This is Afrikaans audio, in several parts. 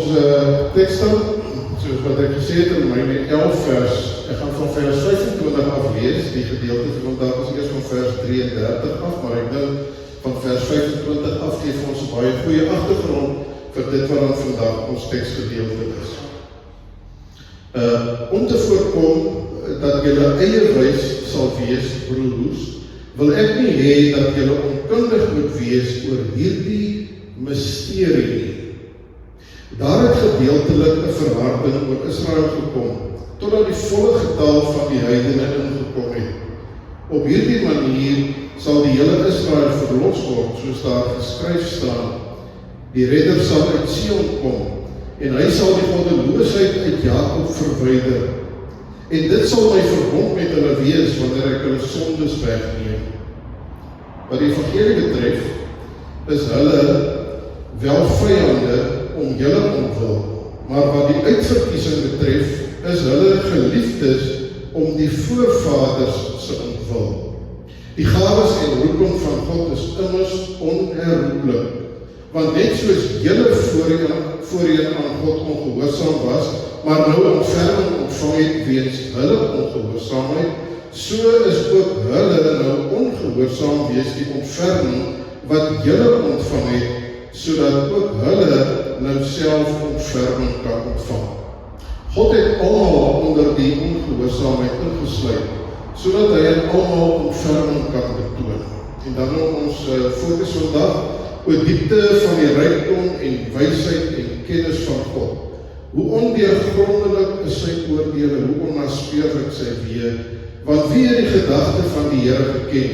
ons tekst dan, soos wat ek gesê het in Romeine 11 vers, ek gaan van vers 25 af lees, die gedeelte van vandag is eers van vers 33 af, maar ek dink van vers 25 af gee vir ons 'n baie goeie agtergrond vir dit wat dan vandag ons teksgedeelte is. Om te voorkom dat julle eie wys sal wees, broers, wil ek nie hê dat julle onkundig moet wees oor hierdie misterie nie. Daar het gedeeltelik 'n verharding oor Israel gekom, totdat die volle getal van die heidene ingekom het. Op hierdie manier sal die hele Israel verlos word, soos daar geskryf staan. Die redder sal uit Sion kom, en hy sal die goddeloosheid uit Jakob verwyder. En dit sal my verbond met hulle wees, wanneer ek hulle sondes wegneem. Wat die evangelie betref, is hulle wel vyande om julle ontwil, maar wat die uitverkiesing betref, is hulle geliefdes om die voorvaders se ontwil. Die gawes en roeping van God is immers onherroepelik, want net soos julle voorheen aan God ongehoorsaam was, maar nou ontferming ontvang het weens hulle ongehoorsaamheid, so is ook hulle nou ongehoorsaam wees die ontferming wat julle ontvang het, sodat ook hulle nou self ontferming kan ontvang. God het almal onder die ongehoorsaamheid ingesluit, sodat hy in almal ontferming kan betoon. En dan ons fokus vandag oor diepte van die rykdom en wysheid en kennis van God. Hoe ondeurgrondelik is sy oordeele, hoe onnaspeurlik sy weë, want wie het die gedagte van die Here geken?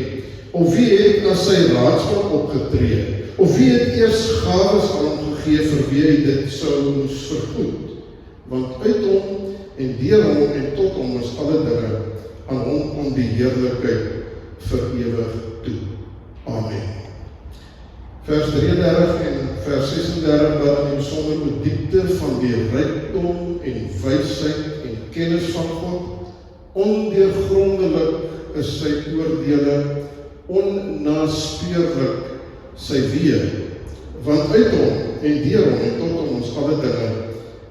Of wie het na sy raadsman opgetree? Of wie het eers gawes aan hom gegee vir wie hy dit sou moes vergoed? Want uit hom en deur hom en tot hom is alle dinge, aan hom kom die heerlikheid vir ewig toe. Amen. Vers 33 en vers 36 wat in besonder oor diepte van die rykdom en wysheid en kennis van God. Ondeurgrondelik is sy oordeele, onnaspeurlik sy weë, want uit hom en deur hom en tot hom ons alle dinge,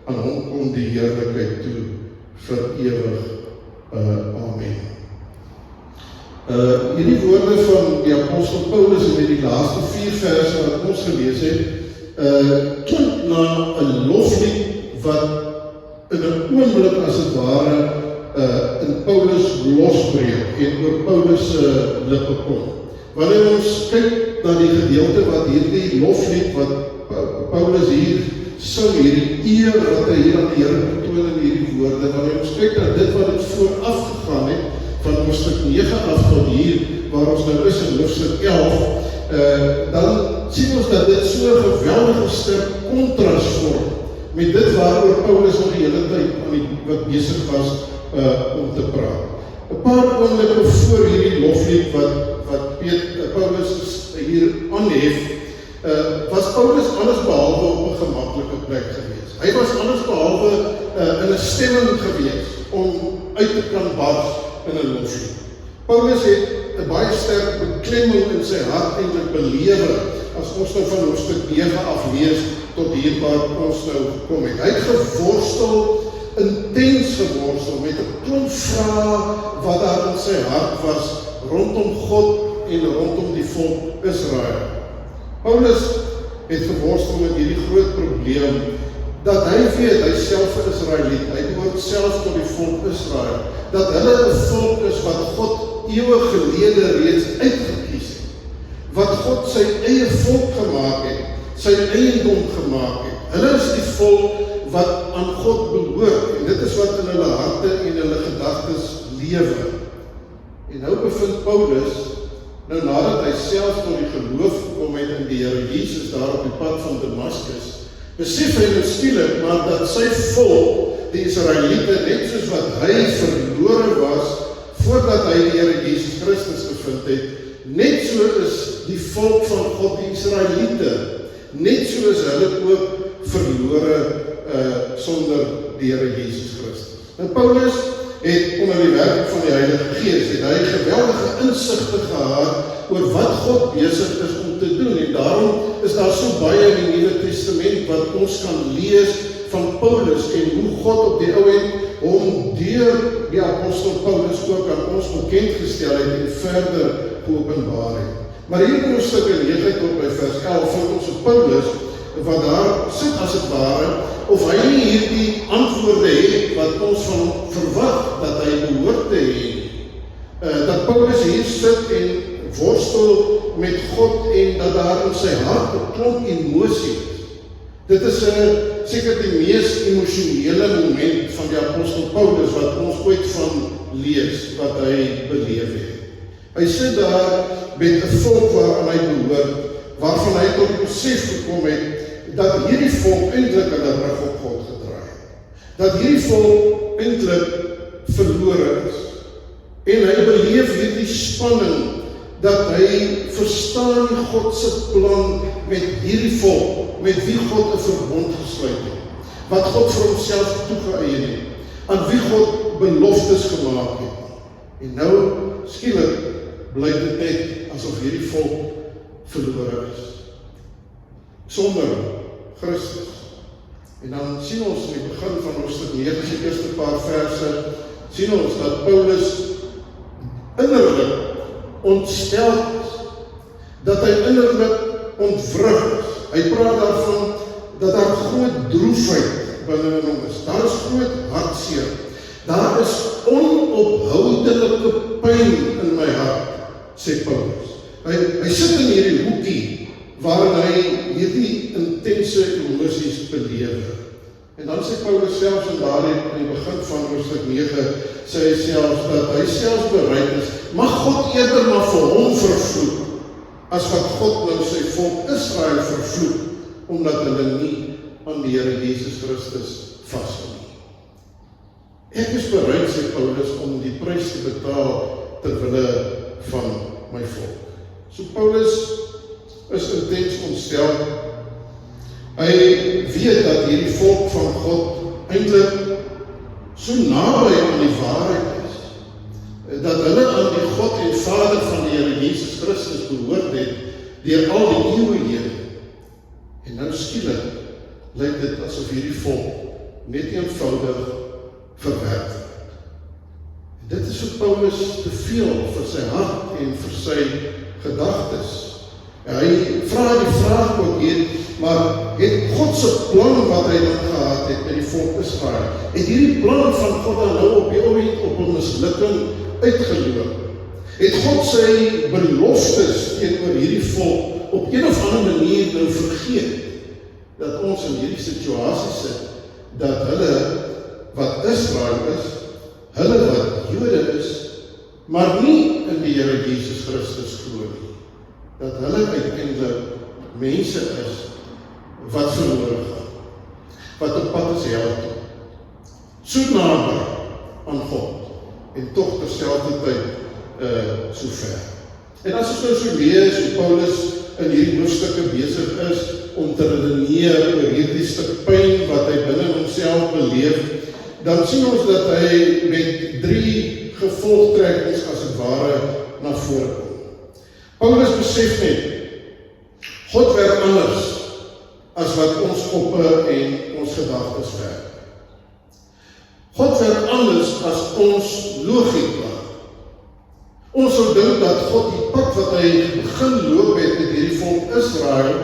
aan hom kom die heerlikheid toe vir ewig. Amen. Hierdie woorde van die apostel Paulus in die laaste 4 verse wat ons gelees het, klink na 'n loflied wat in 'n oomblik as het ware in Paulus losbreek en oor Paulus lippe kom. Wanneer ons kyk na die gedeelte wat hierdie loflied wat Paulus hier sing, hierdie eer wat hy hier aan die Here betoon in hierdie woorde, wanneer ons kyk na dit wat het vooraf gegaan het, van hoofstuk 9 af tot hier, waar ons nou is in hoofstuk 11, dan sien ons dat dit so 'n geweldige sterk kontras vorm met dit waaroor Paulus al die hele tyd wat besig was om te praat. 'n Paar oomblikke voor hierdie loflied wat Paulus hier aanhef, was Paulus alles behalwe op 'n gemaklike plek gewees. Hy was alles behalwe in 'n stemming gewees om uit te kan bars in 'n loflied. Paulus het 'n baie sterk beklemming in sy hart eintlik belewe as ons nou van hoofstuk 9 af lees tot hier waar ons nou gekom het. Hy het geworstel, intens geworstel met 'n klomp vrae wat daar in sy hart was rondom God en rondom die volk Israel. Paulus het geworstel met hierdie groot probleem dat hy weet, hy self 'n Israeliet, hy behoort self tot die volk Israel, dat hulle 'n volk is wat God eeue gelede reeds uitgekies het, wat God sy eie volk gemaak het, sy eiendom gemaak het. Hulle is die volk wat aan God behoort, en dit is wat in hulle harte en hulle gedagtes lewe. En nou bevind Paulus, nou nadat hy self tot die geloof gekom het in die Here Jesus daar op die pad van Damaskus, besef hy nou skielik maar dat sy volk, die Israeliete, net soos wat hy verlore was voordat hy die Here Jesus Christus gevind het, net so is die volk van God, die Israeliete, net so is hulle ook verlore sonder die Here Jesus Christus. Nou Paulus het onder die werking van die Heilige Gees, het hy geweldige insigte gehad oor wat God besig is om te doen, en daarom is daar so baie in die Nuwe Testament wat ons kan lees van Paulus en hoe God op die ou end hom deur die apostel Paulus ook aan ons bekend gestel het en verder geopenbaar het. Maar hier in hoofstuk 9 tot by vers 11 vind ons op Paulus wat daar sit as het ware, of hy nie hierdie antwoorde het wat ons van hom verwag dat hy behoort te hê. Dat Paulus hier sit en worstel met God en dat daar in sy hart 'n klomp emosie is. Dit is seker die mees emosionele moment van die apostel Paulus wat ons ooit van lees, wat hy beleef het. Hy sit daar met 'n volk waaraan hy behoort, waarvan hy tot die besef gekom het, dat hierdie volk eintlik hulle rug op God gedraai het. Dat hierdie volk eintlik verlore is. En hy beleef hierdie spanning, dat hy verstaan God se plan met hierdie volk, met wie God 'n verbond gesluit het, wat God vir homself toegeëien het, aan wie God beloftes gemaak het. En nou, skielik, blyk dit net asof hierdie volk verlore is. Sonder Christus. En dan sien ons in die begin van hoofstuk 9, die eerste paar verse, sien ons dat Paulus innerlik ontstel is, dat hy innerlik ontwrig is. Hy praat daarvan dat daar groot droefheid binne in hom is. Daar is groot hartseer. Daar is onophoudelike pyn in my hart, sê Paulus. Hy sit in hierdie hoekie waarin hy hierdie intense emosies beleef. En dan sê Paulus selfs in die begin van hoofstuk 9, sê hy selfs dat hy selfs bereid is, mag God eerder maar vir hom vervloek, as wat God nou sy volk Israel vervloek, omdat hulle nie aan die Here Jesus Christus vashou nie. Ek is bereid, sê Paulus, om die prys te betaal ter wille van my volk. So Paulus is intens ontstel. Hy weet dat hierdie volk van God eintlik so naby aan die waarheid is, dat hulle aan die God en Vader van die Here Jesus Christus behoort het, deur al die eeue heen. En nou skielik lyk dit asof hierdie volk net eenvoudig verwerp. Dit is vir Paulus te veel vir sy hart en vir sy gedagtes. Hy vra die vraag ook hier, maar het God se plan wat hy dan gehad het met die volk Israel, het hierdie plan van God dan nou op die ooit op 'n mislukking uitgeloop? Het God sy beloftes teenoor hierdie volk op een of ander manier nou vergeet, dat ons in hierdie situasie sit, dat hulle wat Israel is, hulle wat Jode is, maar nie in die Here Jesus Christus glo nie, dat hulle uiteindelik mense is wat verlore gaan, wat op pad is hel toe, so naby aan God, en tog terselfdertyd so ver. En as ons nou so lees hoe Paulus in hierdie hoofstukke besig is om te redeneer oor hierdie stuk pyn wat hy binne homself beleef, dan sien ons dat hy met 3 gevolgtrekkings as het ware na vore kom. Paulus besef net, God werk anders as wat ons koppe en ons gedagtes werk. God werk anders as ons logika. Ons sou dink dat God die pad wat hy begin loop het met hierdie volk Israel,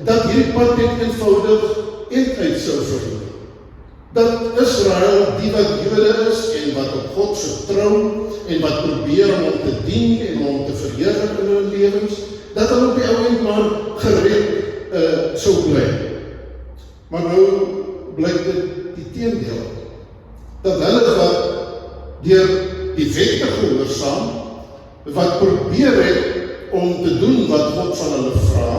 dat hierdie pad net eenvoudig eenheid sou verloop. Dat Israel, die wat Jode is en wat op God vertrou en wat probeer om hom te dien en om te verheerlik in hulle lewens, dat hulle op die ou end maar gered sou bly. Maar nou blyk dit die teendeel. Dat hulle wat deur die wette gehoorsaam, wat probeer het om te doen wat God van hulle vra,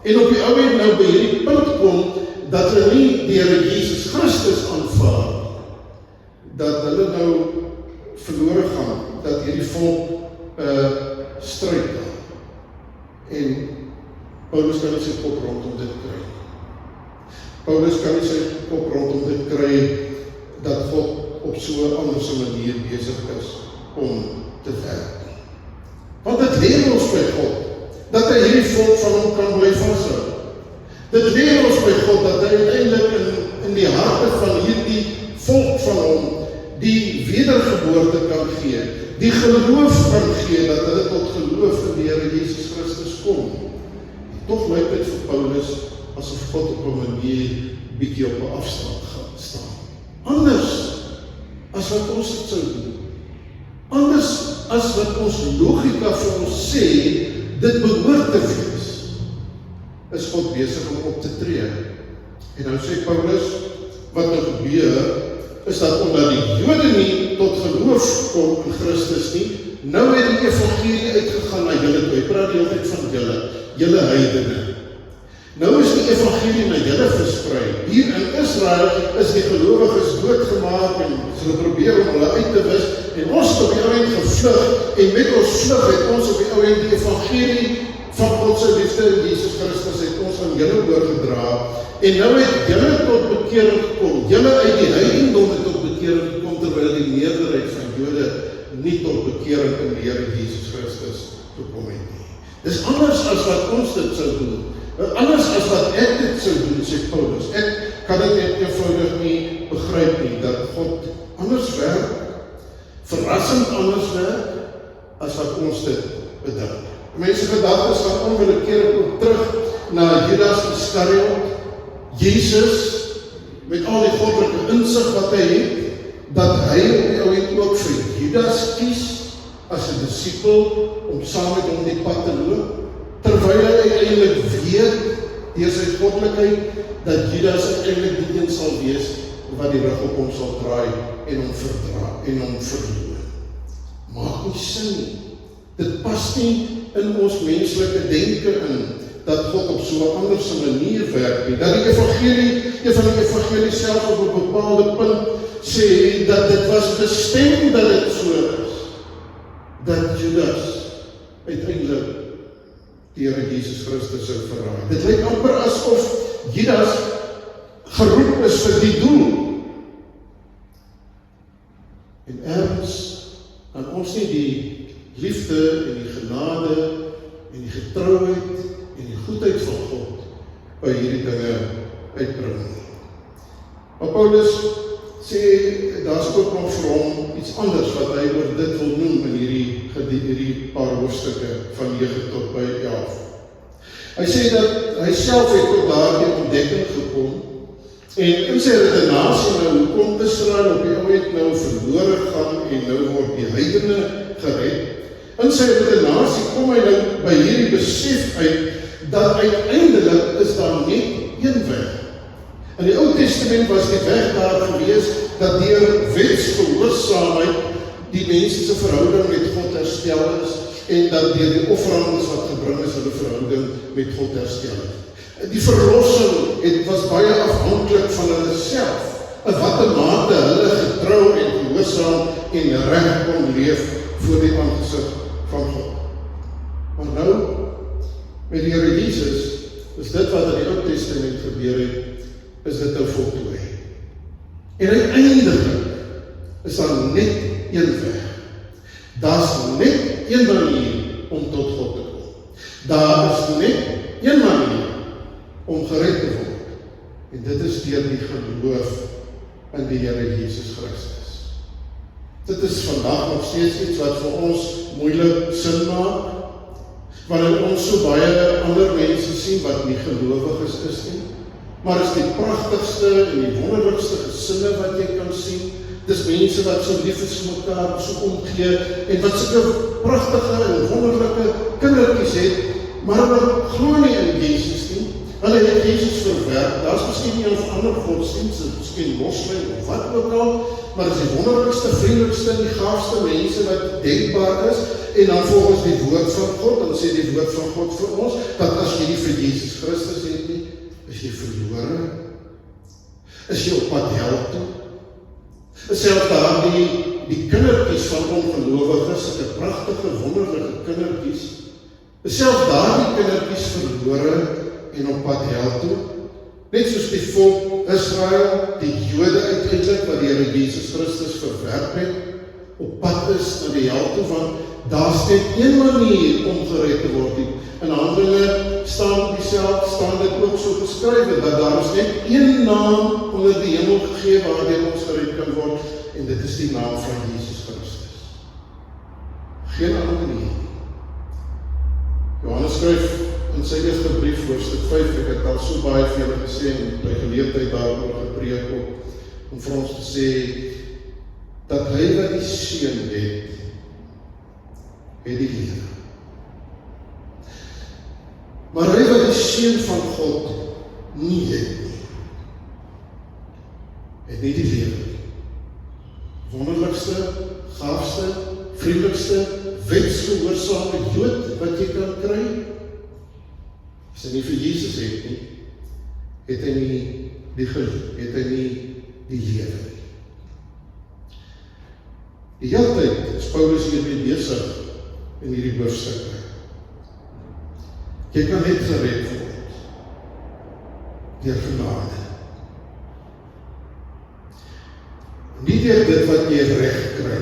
en op die ou end nou by hierdie punt kom, dat hulle nie die Here Jesus Christus aanvaar, dat hulle nou verlore gaan, dat hierdie volk stryd. En Paulus kan nie sy kop rondom dit kry. Paulus kan nie sy kop rondom dit kry, dat God op so 'n ander manier besig is om te werk. Want dit leer ons by God, dat hy hierdie volk van hom kan bly vashou. Dit leer ons by God dat hy uiteindelik in die harte van hierdie volk van hom die wedergeboorte kan gee, die geloof kan gee, dat hulle tot geloof in die Here Jesus Christus kom. Toch lyk dit vir Paulus asof God op 'n manier bietjie op 'n afstand gaan staan. Anders as wat ons dit sou doen. Anders as wat ons logika vir ons sê, dit behoort te wees, is God besig om op te tree. En nou sê Paulus, wat nou gebeur, is dat omdat die Jode nie tot geloof kom in Christus nie, nou het die evangelie uitgegaan na julle toe. Hy praat die hele tyd van julle heidene. Nou is die evangelie na julle versprei. Hier in Israel is die gelowiges doodgemaak en hulle probeer om hulle uit te wis, en ons het op die ou end gevlug, en met ons vlug het ons op die ou end die evangelie van God se liefde in Jesus Christus het ons aan julle oorgedra, en nou het julle tot bekering gekom, julle uit die heidendom het tot bekering gekom, terwyl die meerderheid van Jode nie tot bekering in die Here Jesus Christus gekom het nie. Dis anders as wat ons dit sou doen, anders as wat ek dit sou doen, sê Paulus. Ek kan dit net eenvoudig nie begryp nie, dat God anders werk, verrassend anders werk, as wat ons dit bedink. Mense gedagtes gaan onwillekeurig ook terug na Judas Iskariot, Jesus, met al die goddelike insig wat hy het, dat hy op die ou end ook vir Judas kies, as 'n disipel, om saam met hom die pad te loop, terwyl hy uiteindelik weet, deur sy goddelikheid, dat Judas uiteindelik die een sal wees, wat die rug op hom sal draai, en hom verloor. Maak nie sin nie. Dit pas nie in ons menslike denke in, dat God op so 'n ander manier werk nie, dat die evangelie self op 'n bepaalde punt sê, dat dit was bestem dat dit so is, dat Judas uiteindelik die Here Jesus Christus sou verraai. Dit lyk amper asof Judas geroep is vir die doel. En ergens aan ons nie die liefde en die genade en die getrouheid en die goedheid van God by hierdie dinge uitbring. Maar Paulus sê, daar is ook nog vir hom iets anders wat hy oor dit wil noem in hierdie paar hoofstukke van 9 tot by 11. Hy sê dat hy self het tot daardie ontdekking gekom, en in sy redenasie nou, hoekom Israel op die ou end nou verlore gaan en nou word die heidene gered, in sy redenasie kom hy nou by hierdie besef uit, dat uiteindelik is daar net een weg. In die Ou Testament was die weg daar gewees, dat deur wetsgehoorsaamheid die mense se verhouding met God herstel is, en dat deur die offerandes wat gebring is, hulle verhouding met God herstel is. Die verlossing was baie afhanklik van hulle self, in watter mate hulle getrou en gehoorsaam en reg kon leef voor die aangesig van God. Maar nou, met die Here Jesus, is dit wat in die Ou Testament gebeur het, is dit nou voltooi. En uiteindelik is daar net een weg. Daar's net een manier om tot God te kom. Daar is net een manier om gered te word. En dit is deur die geloof in die Here Jesus Christus. Dit is vandag nog steeds iets wat vir ons moeilik sin maak, wanneer ons so baie ander mense sien wat nie gelowiges is nie. Maar is die pragtigste en die wonderlikste gesinne wat jy kan sien. Dis mense wat so lief is vir mekaar, so omgee, en wat sulke pragtige en wonderlike kindertjies het, maar hulle glo nie in Jesus nie. Hulle het Jesus verwerp. Daar's miskien nie 'n ander godsdienst, miskien moslim of wat ook al, maar is die wonderlikste, vriendelikste en die gaafste mense wat denkbaar is. En dan volgens die woord van God, dan sê die woord van God vir ons, dat as jy nie vir Jesus Christus het nie, is jy verlore, is jy op pad hel toe. Selfs daar die kindertjies van ongelowiges, die pragtige, wonderlike kindertjies, selfs daar die kindertjies verlore en op pad hel toe. Net soos die volk Israel, die Jode uiteindelik, wat die Here Jesus Christus verwerp het, op pad is na die hel toe, want daar's net een manier om gered te word. In Handelinge staan dit ook so geskrywe, dat daar is net een naam onder die hemel gegee waardeur ons gered kan word, en dit is die naam van Jesus Christus. Geen ander manier. Johannes skryf in sy eerste brief, hoofstuk 5, ek het al so baie vir julle gesê, en by geleentheid daaroor gepreek op, om vir ons te sê, dat hy wat die seun het die lewe. Maar hy wat die seun van God nie het nie die lewe nie. Wonderlikste, gaafste, vriendelikste, wetsgehoorsame Jood wat jy kan kry, as hy nie vir Jesus het nie, het hy nie die lewe nie. Die hele tyd is Paulus hiermee besig in hierdie hoofstukke. Jy kan net gered word deur genade. Nie deur dit wat jy reg kry,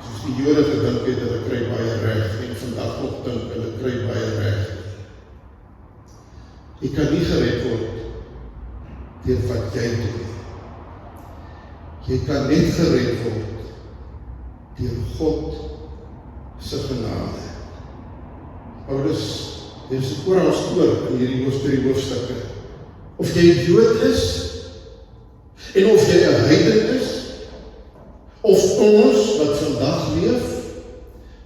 soos die Jode gedink het, hulle kry baie reg, en vandag nog dink hulle kry baie reg. Jy kan nie gered word deur wat jy doen. Jy kan net gered word deur God se genade. Paulus is oral in hierdie hoofstukke. Of jy Jood is, en of jy 'n heiden is, of ons wat vandag leef,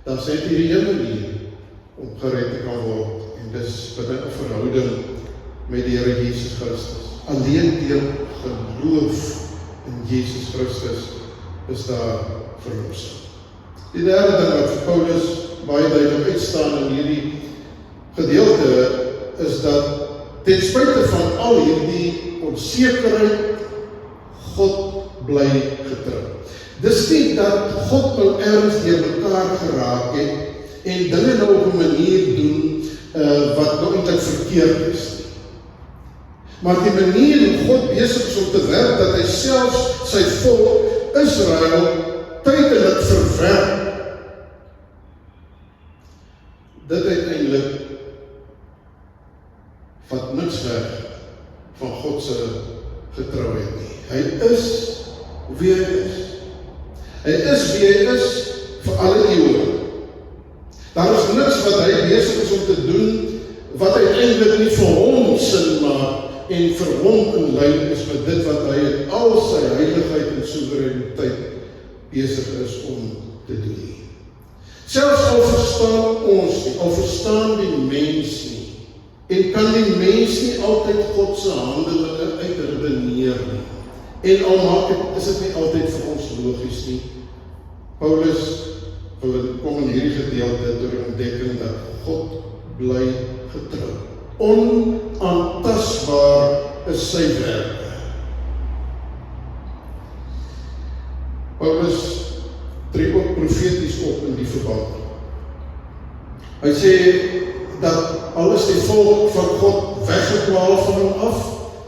dan sê dit hierdie een manier om gered te kan word, en dis binne 'n verhouding met die Here Jesus Christus. Alleen deur geloof in Jesus Christus is daar verlossing. Die derde ding wat vir Paulus baie duidelik uitstaan in hierdie gedeelte, is dat ten spyte van al hierdie onsekerheid, God bly getrou. Dis nie dat God nou ergens deur mekaar geraak het, en dinge nou op 'n manier doen, wat nou eintlik verkeerd is. Maar die manier hoe God besig is om te werk, dat hy selfs sy volk, Israel, tydelik verwerp, dit uiteindelik vat niks weg van God se getrouheid nie. Hy is wie hy is. Hy is wie hy is vir alle eeue. Daar is niks wat hy besig is om te doen, wat uiteindelik nie vir hom sin maak, en vir hom in lyn is met dit wat hy in al sy heiligheid en soewereiniteit besig is om te doen. Selfs al verstaan ons nie, al verstaan die mens nie, en kan die mens nie altyd God se handelinge uitredeneer nie, en al maak het, is dit nie altyd vir ons logies nie. Paulus wil kom in hierdie gedeelte door ontdekking dat God bly getrou. Onaantastbaar is sy werke. Paulus tree ook profeties op in die verband. Hy sê dat alles die volk van God weggekwaal van hom af,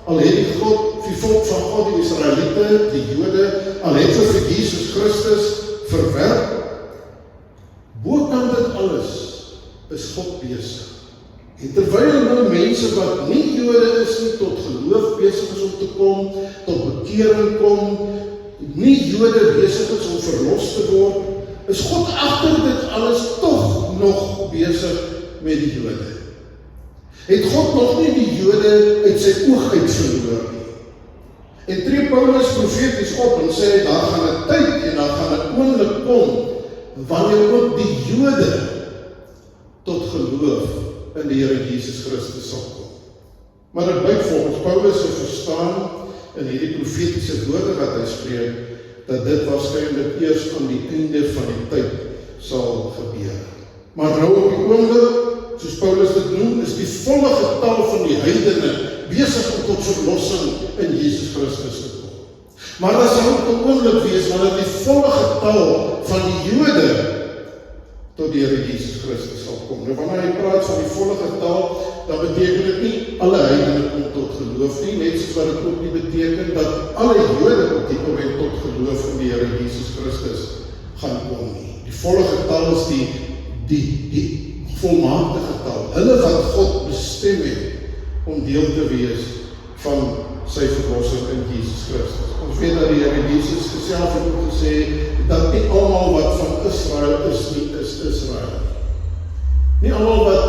al het die volk van God, die Israeliete, die Jode, al het hulle vir Jesus Christus verwerp. Bokant dit alles is God besig. En terwyl nou mense wat nie Jode is nie, tot geloof besig is om te kom, tot bekering kom, nie Jode besig is om verlos te word, is God agter dit alles tog nog besig met die Jode. Het God nog nie die Jode uit sy oog uit verloor nie. En tree Paulus profeties op en sê, daar gaan 'n tyd en daar gaan 'n oomblik kom, wanneer ook die Jode tot geloof in die Here Jesus Christus sal kom. Maar dit blyk volgens Paulus se verstaan in hierdie profetiese woorde wat hy spreek, dat dit waarskynlik eers aan die einde van die tyd sal gebeur. Maar nou op die oomblik, soos Paulus dit noem, is die volle getal van die heidene besig om tot verlossing in Jesus Christus te kom. Maar daar sal ook 'n oomblik wees wanneer die volle getal van die Jode tot die Here Jesus Christus sal kom. Nou wanneer hy praat van die volle getal, dan beteken dit nie alle heidene kom tot geloof nie, net soos wat dit ook nie beteken dat alle Jode op die oomblik tot geloof in die Here Jesus Christus gaan kom nie. Die volle getal is die volmaakte getal. Hulle wat God bestem gestem het om deel te wees van sy verlossing in Jesus Christus. Ons weet dat die Here Jesus self het ook gesê, dat nie almal wat van Israel is nie, is Israel. Nie almal wat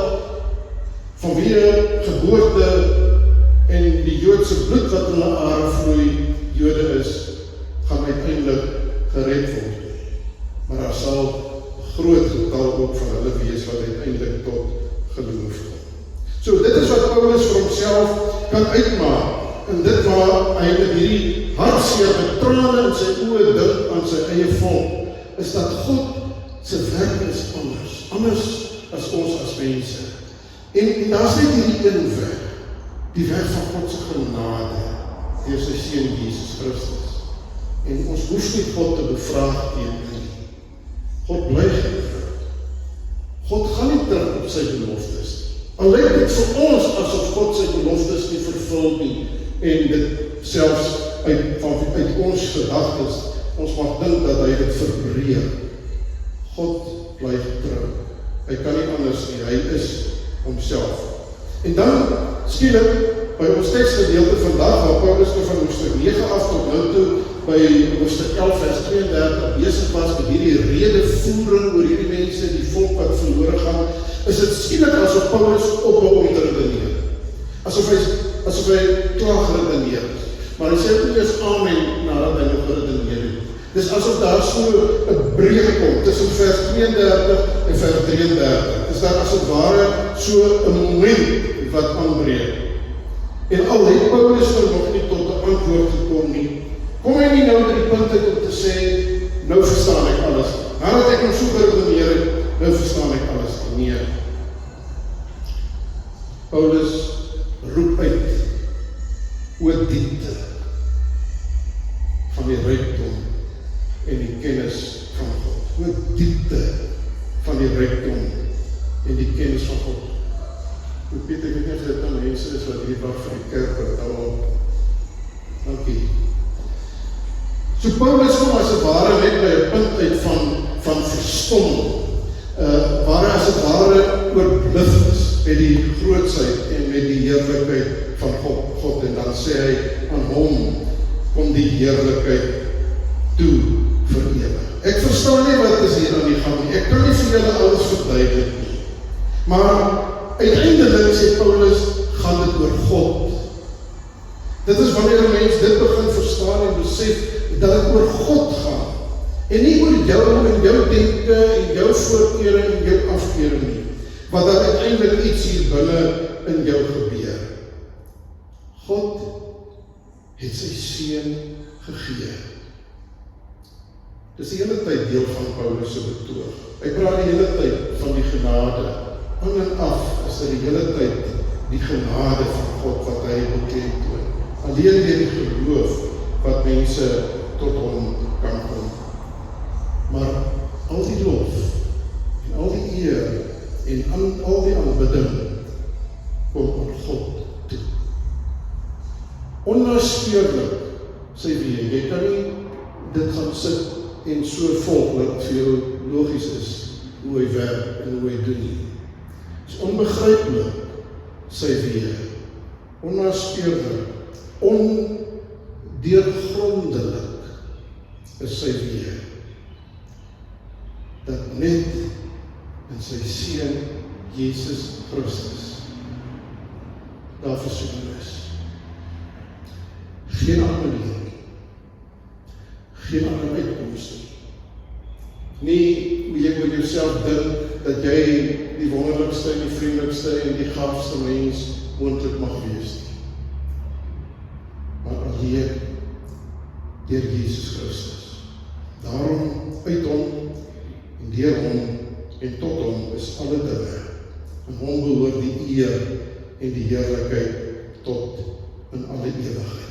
vanweë geboorte en die Joodse bloed wat in hulle are vloei, Jode is, gaan uiteindelik gered word. Maar daar sal 'n groot getal ook van hulle wees wat uiteindelik tot geloof kom. So dit is wat Paulus vir homself kan uitmaak. En dit waar hy met hierdie hartseer met trane in sy oë dink aan sy eie volk, is dat God se werk is anders as ons as mense. En daar is net hierdie een weg, die weg van God se genade, deur sy seun Jesus Christus. En ons hoef nie God te bevraagteken nie. God bly getrou. God gaan nie terug op sy beloftes. Al lyk dit vir ons asof God sy beloftes nie vervul nie, en dit selfs uit ons gedagtes, ons mag dink dat hy dit verbreek. God bly getrou. Hy kan nie anders nie, hy is homself. En dan skielik by ons teksgedeelte vandag, waar Paulus van hoofstuk 9 af tot nou toe by hoofstuk 11 vers 32 besig was met hierdie redevoering oor hierdie mense, die volk wat verlore gaan, is dit skielik asof Paulus ophou om te redeneer. Asof hy klaar geredeneer is. Maar hy sê ook nie eens amen nadat hy nog geredeneer het. Dis asof daar so 'n breek kom tussen vers 32 en vers 33. Is daar as het ware so 'n moment wat aanbreek. En al het Paulus nog nie tot 'n antwoord gekom nie, kom hy nie nou by die punt uit om te sê, nou verstaan ek alles. Nadat ek hom so geredeneer het, nou verstaan ek alles. Nee. Paulus roep uit oor diepte van die rykdom en die kennis van God. Oor diepte van die rykdom en die kennis van God. Ek weet nie of dit nou mense is wat hier wag vir die kerk betaal. Dankie. So Paulus kom as 'n ware net by 'n punt uit van verstom, waar hy as 'n ware oorbluf is met die grootsheid en met die heerlikheid van God. En dan sê hy, aan hom kom die heerlikheid toe vir ewig. Ek verstaan nie wat is hier aan die gang nie. Ek kan nie vir julle alles verduidelik nie. Maar uiteindelik sê Paulus, gaan dit oor God. Dit is wanneer 'n mens dit begin verstaan en besef dat dit oor God gaan. En nie oor jou en jou denke en jou voorkeure en jou afkeure nie. Wat daar uiteindelik iets hier binne in jou gebeur. God het sy seun gegee. Dis die hele tyd deel van Paulus se betoog. Hy praat die hele tyd van die genade. Aan en af is dit die hele tyd die genade van God wat hy beklemtoon. Alleen deur die geloof wat mense tot hom kan kom. Maar al die lof en al die eer en al die aanbidding kom aan God toe. Onnaspeurlik, sê wie, jy kan nie dit gaan sit en so volg dat vir jou logies is hoe hy werk en hoe hy doen nie. Het is onbegryplik, sê wie, onnaspeurlik, ondeurgrondelik is sy wie, dat net in sy seun Jesus Christus daar versoening is. Geen ander manier nie. Geen ander uitkomst nie. Nie hoe jy met jouself dink dat jy die wonderlikste en die vriendelikste en die gaafste mens moontlik mag wees nie. Maar alleen deur Jesus Christus. Daarom uit hom en deur hom en tot hom is alle dinge. Aan hom behoort die eer en die heerlikheid tot in alle ewigheid.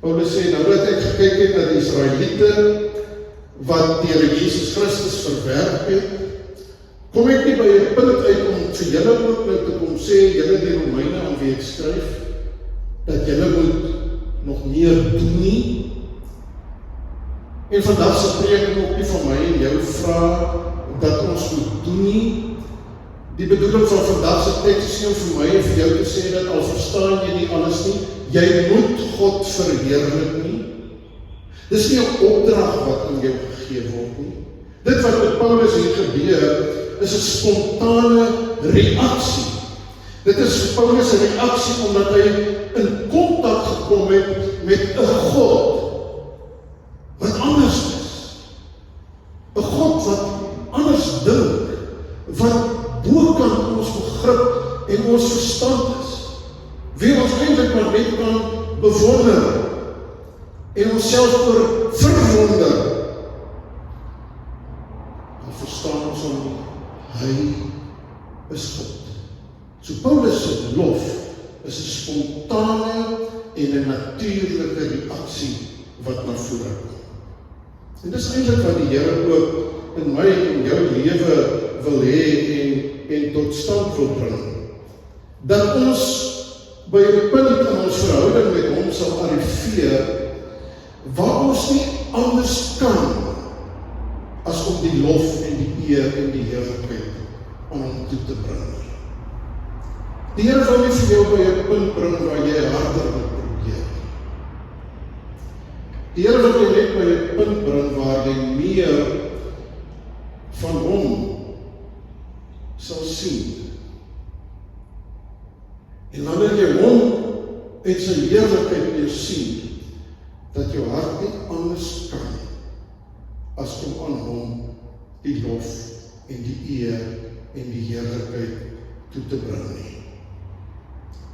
Paulus sê, nou dat ek gekyk het na die Israeliete wat deur Jesus Christus verwerp het, kom ek nie by 'n punt uit om vir julle ook nou te kom sê, julle die Romeine aan wie ek skryf, dat julle moet nog meer doen nie. En vandag se preek ook nie van my en jou vra dat ons moet doen nie, Die bedoeling van vandag se teks is nie om vir my en vir jou te sê dat al verstaan jy nie alles nie, jy moet God verheerlik nie. Dis nie 'n opdrag wat aan jou gegee word nie. Dit wat met Paulus hier gebeur, is 'n spontane reaksie. Dit is vir Paulus 'n reaksie omdat hy in kontak gekom het met 'n God wat anders is. 'n God wat anders dink, wat bokant ons begrip en ons verstand is. Wie ons eintlik maar net kan bewonder en onsself oor verwonder. Dan verstaan ons hom nie. Hy is God. So Paulus se lof is 'n spontane en 'n natuurlike reaksie wat na vore kom. En dis eintlik wat die Here ook in my en jou lewe wil hê en tot stand wil bring. Dat ons by 'n punt in ons verhouding met hom sal arriveer waar ons nie anders kan as om die lof en die eer en die heerlikheid aan hom toe te bring. Die Here wil nie vir jou by 'n punt bring waar jy harder moet probeer. Die Here wil jou net by 'n punt bring waar jy meer van hom sal sien. En wanneer jy hom en sy heerlikheid weer sien, dat jou hart nie anders kan as om aan hom die lof en die eer en die heerlikheid toe te bring nie.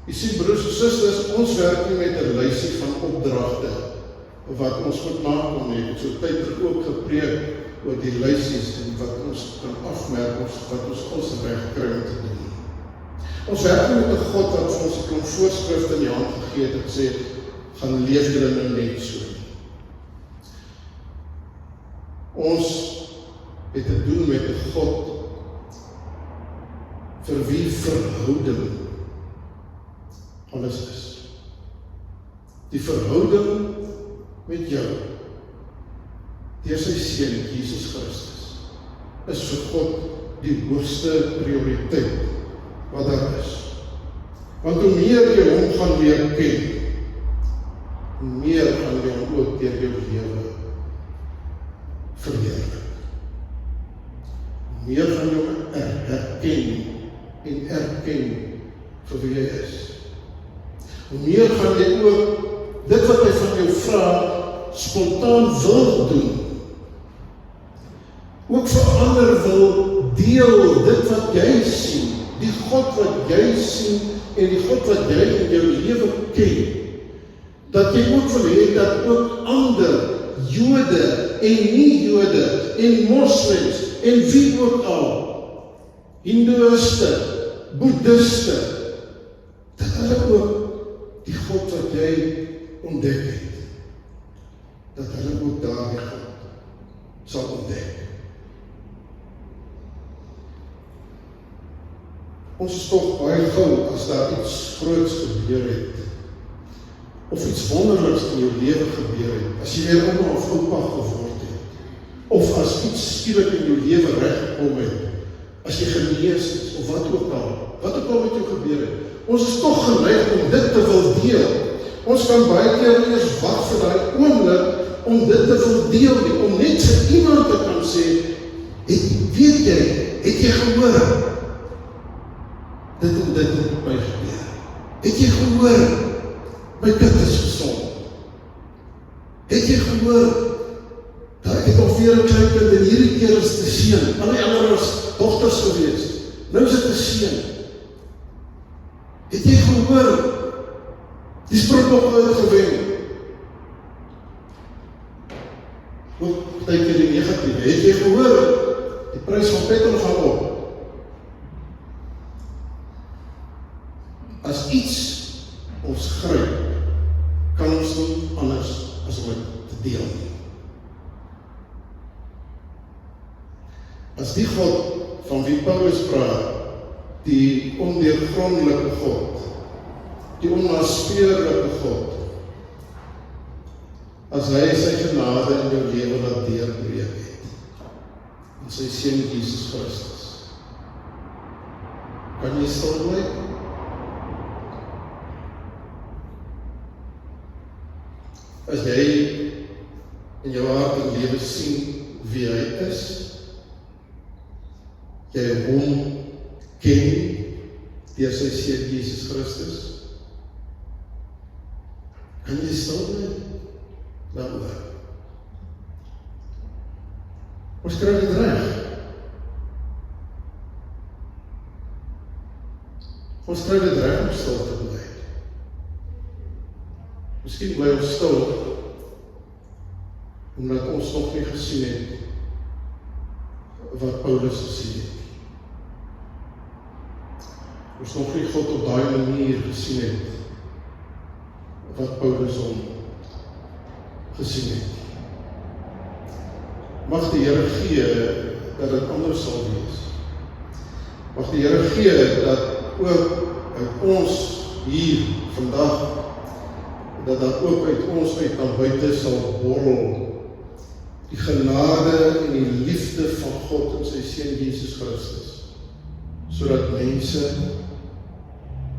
Jy sien, broers en susters, ons werk nie met 'n lysie van opdragte wat ons moet nakom nie. Ek het so tyd terug ook gepreek oor die lysies en wat ons kan afmerk of wat ons alles reg kry om te doen. Ons werk nie met 'n God wat vir ons 'n klomp voorskrifte in die hand gegee het en sê, gaan leef julle nou net so. Ons het te doen met 'n God vir wie verhouding alles is. Die verhouding met jou, deur sy seun Jesus Christus, is vir God die hoogste prioriteit wat daar is. Want hoe meer jy hom gaan leer ken, hoe meer gaan jy hom ook deur jou lewe verheerlik. Hoe meer gaan jy hom herken en erken vir wie hy is. Hoe meer gaan jy ook dit wat hy van jou vra, spontaan wil doen. Ook vir ander wil deel dit wat jy sien, die God wat jy sien en die God wat jy in jou lewe ken. Dat jy ook wil hê dat ook ander Jode en nie-Jode en moslems en wie ook al, Hindoeïste, Boeddhiste, dat hulle ook die God wat jy ontdek het, dat hulle ook daardie God sal ontdek. Ons is toch baie gauw as daar iets groots gebeur het, of iets wonderliks in jou lewe gebeur het, as jy weer ouma of oupa geword het, of as iets skielik in jou lewe reggekom het, as jy genees is, of wat ook al met jou gebeur het. Ons is toch geneig om dit te wil deel. Ons kan baie keer eers wag vir die oomblik om dit te wil deel nie, om net vir iemand te kan sê, weet jy, het jy gehoor? Dit en dit het my gebeur. Het jy gehoor? My kind is gesond. Het jy gehoor? Dat ek alweer 'n klein kind en hierdie keer is te seun. Al die ander was dogters gewees. Nou is dit te seun. Het jy gehoor? Die Springbok het gewen. Ook baie keer die negatief. Het jy gehoor? Die prys van petrol gaan op. As iets ons gryp, kan ons nie anders as om dit te deel nie. As die God van wie Paulus praat, die ondeurgrondelike God, die onnaspeurlike God, as hy sy genade in jou lewe laat deurbreek het, en sy seun Jesus Christus, Kan jy stil bly? As jy in jou hart en lewe sien wie hy is, jy hom ken deur sy seun Jesus Christus, kan jy stil bly? Daaroor. Ons kry dit reg. Ons kry dit reg om stil te bly. Miskien bly ons stil, omdat ons nog nie gesien het wat Paulus gesien het. Ons nog nie God op daai manier gesien het, wat Paulus hom gesien het. Mag die Here gee dat dit anders sal wees. Mag die Here gee dat ook uit ons hier vandag, dat daar ook uit ons uit na buite sal borrel die genade en die liefde van God en sy seun Jesus Christus, sodat mense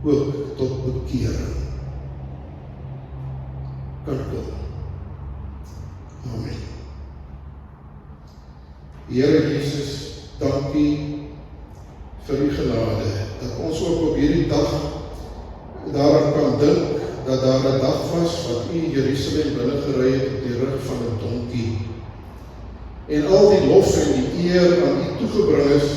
ook tot bekering kan kom. Amen. Here Jesus, dankie vir die genade, dat ons ook op hierdie dag daaraan kan dink, dat daar 'n dag was wat u Jerusalem binne gery het op die rug van 'n donkie, en al die lof en die eer aan u toegebring is,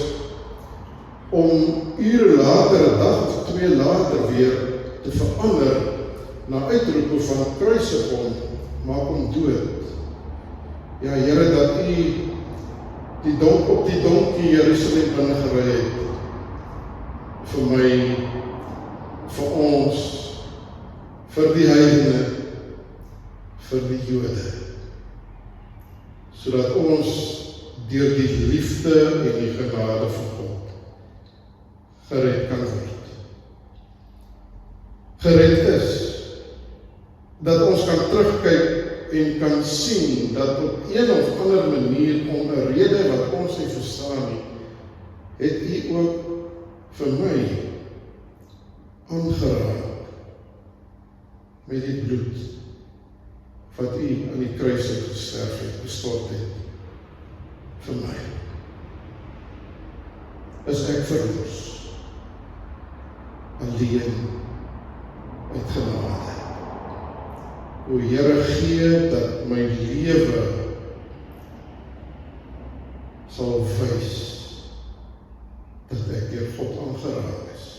om ure later, 'n dag of 2 later weer te verander na uitroepe van kruisiging, maak hom dood. Ja, Here, dat u op die donkie Jerusalem binne gery het, vir my, vir ons, vir die heidene, vir die Jode, sodat ons deur die liefde en die genade van God gered kan word. Gered is, dat ons kan terugkyk en kan sien dat op een of ander manier, om 'n rede wat ons nie verstaan nie, het u ook vir my aangeraak met die bloed wat u aan die kruis het gesterf het, gestort het vir my. Is ek verlos, alleen uit genade. O Here, gee dat my lewe sal wys dat ek deur God aangeraak is.